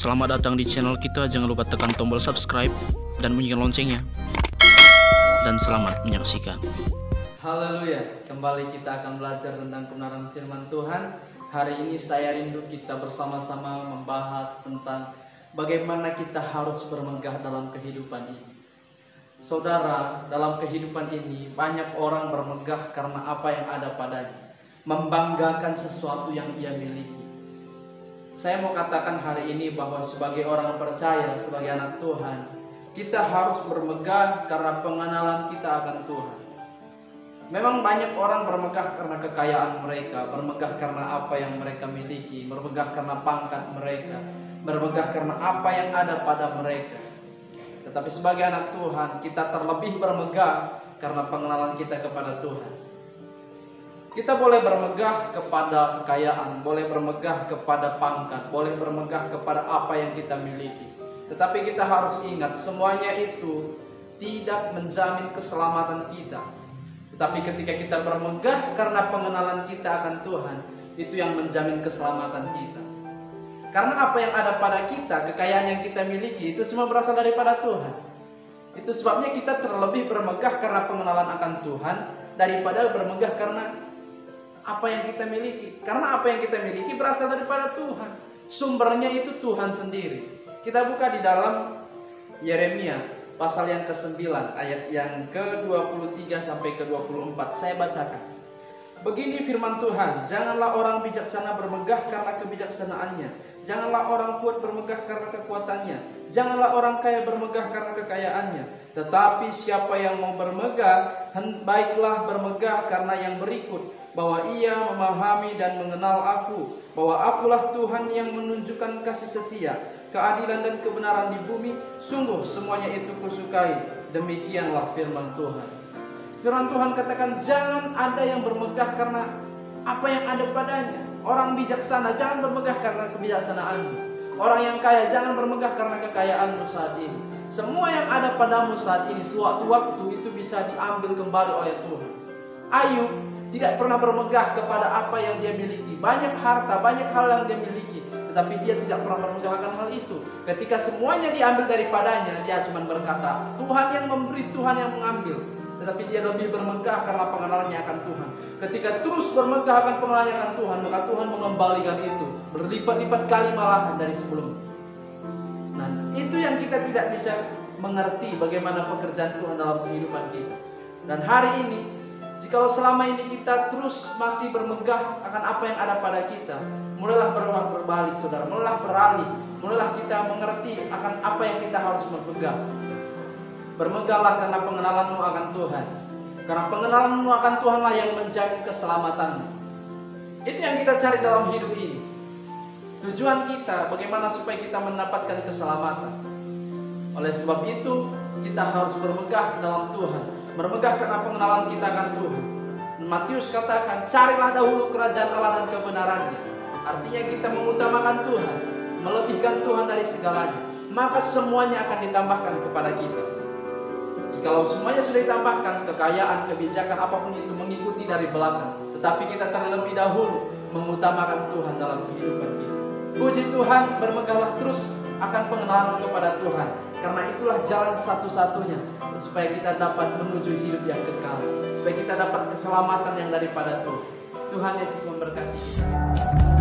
Selamat datang di channel kita. Jangan lupa tekan tombol subscribe dan bunyikan loncengnya. Dan selamat menyaksikan. Haleluya, kembali kita akan belajar tentang kebenaran firman Tuhan. Hari ini saya rindu kita bersama-sama membahas tentang bagaimana kita harus bermegah dalam kehidupan ini. Saudara, dalam kehidupan ini banyak orang bermegah karena apa yang ada padanya, membanggakan sesuatu yang ia miliki. Saya mau katakan hari ini bahwa sebagai orang percaya, sebagai anak Tuhan, kita harus bermegah karena pengenalan kita akan Tuhan. Memang banyak orang bermegah karena kekayaan mereka, bermegah karena apa yang mereka miliki, bermegah karena pangkat mereka, bermegah karena apa yang ada pada mereka. Tetapi sebagai anak Tuhan, kita terlebih bermegah karena pengenalan kita kepada Tuhan. Kita boleh bermegah kepada kekayaan, boleh bermegah kepada pangkat, boleh bermegah kepada apa yang kita miliki. Tetapi kita harus ingat, semuanya itu tidak menjamin keselamatan kita. Tetapi ketika kita bermegah karena pengenalan kita akan Tuhan, itu yang menjamin keselamatan kita. Karena apa yang ada pada kita, kekayaan yang kita miliki, itu semua berasal daripada Tuhan. Itu sebabnya kita terlebih bermegah karena pengenalan akan Tuhan, daripada bermegah karena apa yang kita miliki. Karena apa yang kita miliki berasal daripada Tuhan. Sumbernya itu Tuhan sendiri. Kita buka di dalam Yeremia pasal yang ke-9 ayat yang ke-23 sampai ke-24. Saya bacakan. Begini firman Tuhan, janganlah orang bijaksana bermegah karena kebijaksanaannya, janganlah orang kuat bermegah karena kekuatannya, janganlah orang kaya bermegah karena kekayaannya. Tetapi siapa yang mau bermegah, baiklah bermegah karena yang berikut, bahwa ia memahami dan mengenal aku, bahwa akulah Tuhan yang menunjukkan kasih setia, keadilan dan kebenaran di bumi. Sungguh semuanya itu kusukai. Demikianlah firman Tuhan. Firman Tuhan katakan, jangan ada yang bermegah karena apa yang ada padanya. Orang bijaksana jangan bermegah karena kebijaksanaanmu. Orang yang kaya jangan bermegah karena kekayaanmu saat ini. Semua yang ada padamu saat ini, sewaktu-waktu itu bisa diambil kembali oleh Tuhan. Ayub tidak pernah bermegah kepada apa yang dia miliki. Banyak harta, banyak hal yang dia miliki, tetapi dia tidak pernah bermegah akan hal itu. Ketika semuanya diambil daripadanya, dia cuma berkata, Tuhan yang memberi, Tuhan yang mengambil. Tetapi dia lebih bermegah karena pengenalannya akan Tuhan. Ketika terus bermegah akan pengenalannya akan Tuhan, maka Tuhan mengembalikan itu berlipat-lipat kali malahan dari sebelumnya. Nah, itu yang kita tidak bisa mengerti bagaimana pekerjaan Tuhan dalam kehidupan kita. Dan hari ini, jikalau selama ini kita terus masih bermegah akan apa yang ada pada kita, mulailah berbalik saudara, mulailah beralih, mulailah kita mengerti akan apa yang kita harus berpegang. Bermegahlah karena pengenalanmu akan Tuhan. Karena pengenalanmu akan Tuhanlah yang menjamin keselamatanmu. Itu yang kita cari dalam hidup ini. Tujuan kita bagaimana supaya kita mendapatkan keselamatan. Oleh sebab itu kita harus bermegah dalam Tuhan. Bermegah karena pengenalan kita akan Tuhan. Matius katakan, carilah dahulu kerajaan Allah dan kebenarannya. Artinya kita mengutamakan Tuhan, melebihkan Tuhan dari segalanya, maka semuanya akan ditambahkan kepada kita. Jikalau semuanya sudah ditambahkan, kekayaan, kebijakan, apapun itu mengikuti dari belakang. Tetapi kita terlebih dahulu mengutamakan Tuhan dalam kehidupan kita. Puji Tuhan, bermegahlah terus akan pengenalan kepada Tuhan. Karena itulah jalan satu-satunya supaya kita dapat menuju hidup yang kekal, supaya kita dapat keselamatan yang daripada Tuhan. Tuhan Yesus memberkati kita.